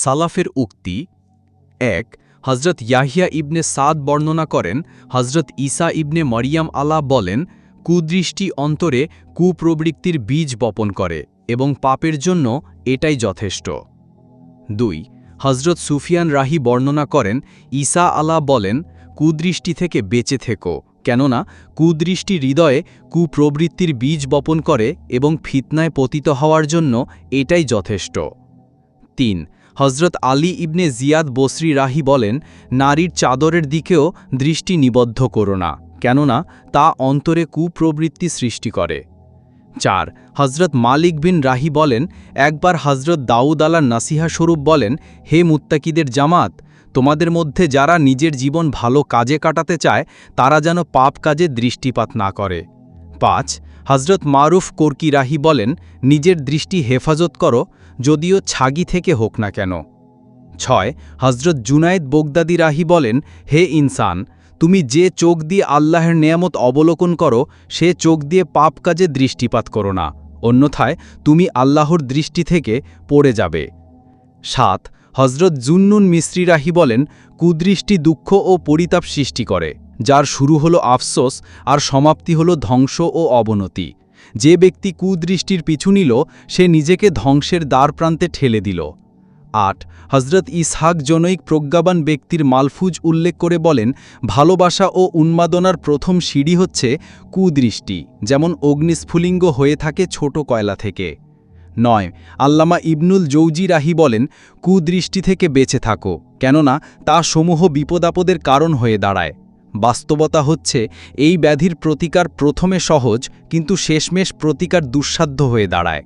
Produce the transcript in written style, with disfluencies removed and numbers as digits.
সালাফের উক্তি ১ হজরত ইয়াহিয়া ইবনে সাদ বর্ণনা করেন, হজরত ঈসা ইবনে মরিয়াম বলেন, কুদৃষ্টি অন্তরে কুপ্রবৃত্তির বীজ বপন করে এবং পাপের জন্য এটাই যথেষ্ট। ২ হজরত সুফিয়ান রাহি বর্ণনা করেন, ঈসা বলেন, কুদৃষ্টি থেকে বেঁচে থেকো, কেননা কুদৃষ্টি হৃদয়ে কুপ্রবৃত্তির বীজ বপন করে এবং ফিতনায় পতিত হওয়ার জন্য এটাই যথেষ্ট। ৩ হজরত আলী ইবনে জিয়াদ বসরি রাহি বলেন, নারীর চাদরের দিকেও দৃষ্টি নিবদ্ধ করো না, কেননা তা অন্তরে কুপ্রবৃত্তি সৃষ্টি করে। ৪ হজরত মালিক বিন রাহি বলেন, একবার হজরত দাউদ নাসিহা স্বরূপ বলেন, হে মুত্তাকিদের জামাত, তোমাদের মধ্যে যারা নিজের জীবন ভালো কাজে কাটাতে চায় তারা যেন পাপ কাজে দৃষ্টিপাত না করে। ৫ হজরত মারুফ কোরকি রাহি বলেন, নিজের দৃষ্টি হেফাজত করো, যদিও ছাগি থেকে হোক না কেন। ৬ হজরত জুনায়েদ বগদাদি রাহি বলেন, হে ইনসান, তুমি যে চোখ দিয়ে আল্লাহর নেয়ামত অবলোকন করো সে চোখ দিয়ে পাপ কাজে দৃষ্টিপাত করো না, অন্যথায় তুমি আল্লাহর দৃষ্টি থেকে পড়ে যাবে। ৭ হজরত জুন্নুন মিসরি রাহি বলেন, কুদৃষ্টি দুঃখ ও পরিতাপ সৃষ্টি করে, যার শুরু হলো আফসোস আর সমাপ্তি হলো ধ্বংস ও অবনতি। যে ব্যক্তি কুদৃষ্টির পিছু নিল সে নিজেকে ধ্বংসের দ্বার প্রান্তে ঠেলে দিল। ৮ হজরত ইসহাক জনৈক প্রজ্ঞাবান ব্যক্তির মালফুজ উল্লেখ করে বলেন, ভালোবাসা ও উন্মাদনার প্রথম সিঁড়ি হচ্ছে কুদৃষ্টি, যেমন অগ্নিস্ফুলিঙ্গ হয়ে থাকে ছোট কয়লা থেকে। ৯ আল্লামা ইবনুল জৌজি রাহি বলেন, কুদৃষ্টি থেকে বেঁচে থাকো, কেননা তা সমূহ বিপদাপদের কারণ হয়ে দাঁড়ায়। বাস্তবতা হচ্ছে এই ব্যাধির প্রতিকার প্রথমে সহজ, কিন্তু শেষমেশ প্রতিকার দুঃসাধ্য হয়ে দাঁড়ায়।